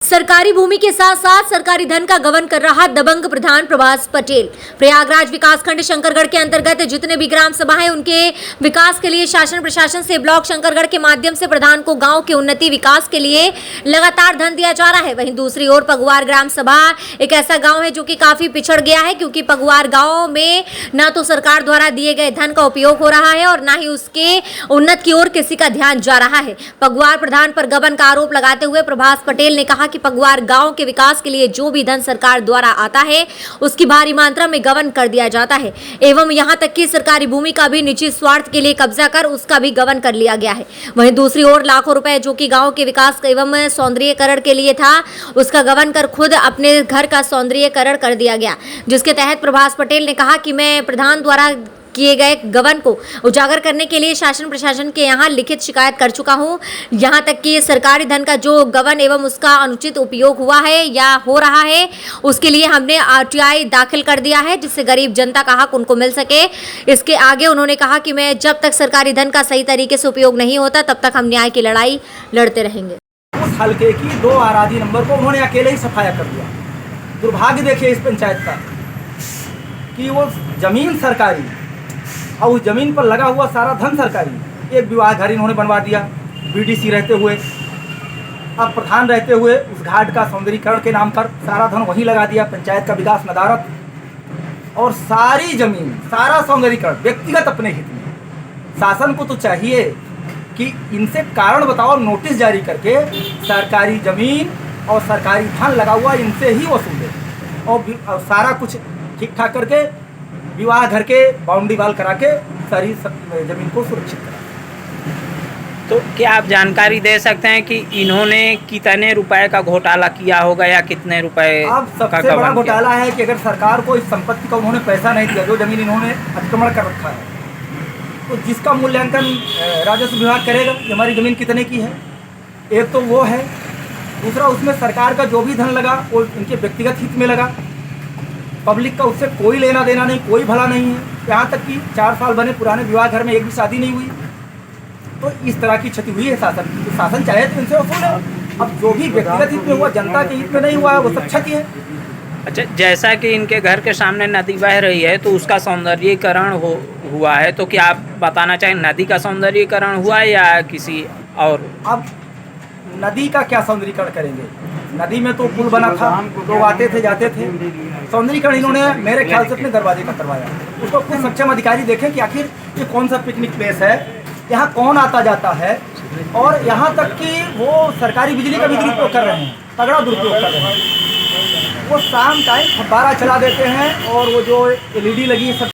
सरकारी भूमि के साथ साथ सरकारी धन का गबन कर रहा दबंग प्रधान प्रभास पटेल। प्रयागराज विकासखंड शंकरगढ़ के अंतर्गत जितने भी ग्राम सभा हैं उनके विकास के लिए शासन प्रशासन से ब्लॉक शंकरगढ़ के माध्यम से प्रधान को गांव के उन्नति विकास के लिए लगातार धन दिया जा रहा है। वहीं दूसरी ओर पगुआर ग्राम सभा एक ऐसा गाँव है जो कि काफी पिछड़ गया है, क्योंकि पगुआर गाँव में न तो सरकार द्वारा दिए गए धन का उपयोग हो रहा है और न ही उसके उन्नत की ओर किसी का ध्यान जा रहा है। पगुआर प्रधान पर गबन का आरोप लगाते हुए प्रभास पटेल ने कहा कि पगुआर गांव के विकास के लिए जो भी धन सरकार द्वारा आता है उसकी भारी मात्रा में गबन कर दिया जाता है एवं यहां तक कि सरकारी भूमि का भी निजी स्वार्थ के लिए कब्जा कर उसका भी गबन कर लिया गया है। वहीं दूसरी ओर लाखों रुपए जो कि गांव के विकास एवं सौंदर्यीकरण के लिए था उसका गबन कर खुद अपने घर का सौंदर्यीकरण कर दिया गया, जिसके तहत प्रभास पटेल ने कहा कि मैं प्रधान द्वारा किए गए गबन को उजागर करने के लिए शासन प्रशासन के यहाँ लिखित शिकायत कर चुका हूँ। यहाँ तक कि सरकारी धन का जो गबन एवं उसका अनुचित उपयोग हुआ है या हो रहा है उसके लिए हमने आरटीआई दाखिल कर दिया है, जिससे गरीब जनता का हक उनको मिल सके। इसके आगे उन्होंने कहा कि मैं जब तक सरकारी धन का सही तरीके से उपयोग नहीं होता तब तक हम न्याय की लड़ाई लड़ते रहेंगे। उस हल्के की 2 आराधी नंबर को उन्होंने अकेले ही सफाया कर दिया। दुर्भाग्य देखिए इस पंचायत का कि वो जमीन सरकारी और उस जमीन पर लगा हुआ सारा धन सरकारी। एक विवाह घर इन्होंने बनवा दिया बीडीसी रहते हुए, अब प्रधान रहते हुए उस घाट का सौंदर्यीकरण के नाम पर सारा धन वहीं लगा दिया। पंचायत का विकास नदारत और सारी जमीन सारा सौंदर्यीकरण व्यक्तिगत अपने हित में। शासन को तो चाहिए कि इनसे कारण बताओ नोटिस जारी करके सरकारी जमीन और सरकारी धन लगा हुआ इनसे ही वसूले और सारा कुछ ठीक ठाक करके विवाह घर के बाउंड्री वाल करा के सारी जमीन को सुरक्षित करा। तो क्या आप जानकारी दे सकते हैं कि इन्होंने कितने रुपए का घोटाला किया होगा या कितने रुपए? अब सबसे बड़ा घोटाला है कि अगर सरकार को इस संपत्ति का उन्होंने पैसा नहीं दिया, जो जमीन इन्होंने अतिक्रमण कर रखा है, तो जिसका मूल्यांकन राजस्व विभाग करेगा कि हमारी ज़मीन कितने की है। एक तो वो है, दूसरा उसमें सरकार का जो भी धन लगा वो इनके व्यक्तिगत हित में लगा। पब्लिक का उससे कोई लेना देना नहीं, कोई भला नहीं है। यहाँ तक कि 4 साल बने पुराने विवाह घर में एक भी शादी नहीं हुई। तो इस तरह की क्षति हुई है शासन की। तो शासन चाहे तो इनसे वसूल है। अब जो भी व्यक्तिगत हित में हुआ, जनता के हित में नहीं हुआ है, वो सब क्षति है। अच्छा, जैसा कि इनके घर के सामने नदी बह रही है तो उसका सौंदर्यीकरण हुआ है, तो क्या आप बताना चाहें नदी का सौंदर्यीकरण हुआ है या किसी और? अब नदी का क्या सौंदर्यीकरण करेंगे? नदी में तो पुल बना था, लोग आते थे जाते थे। सौंदर्यीकरण इन्होंने मेरे ख्याल से अपने दरवाजे पर करवाया। उसको कुछ सक्षम अधिकारी देखें कि आखिर ये कौन सा पिकनिक प्लेस है, यहाँ कौन आता जाता है, और यहाँ तक कि वो सरकारी बिजली का भी दुरुपयोग कर रहे हैं, तगड़ा दुरुपयोग कर रहे हैं। वो शाम टाइम फव्वारा चला देते हैं और वो जो LED लगी है सब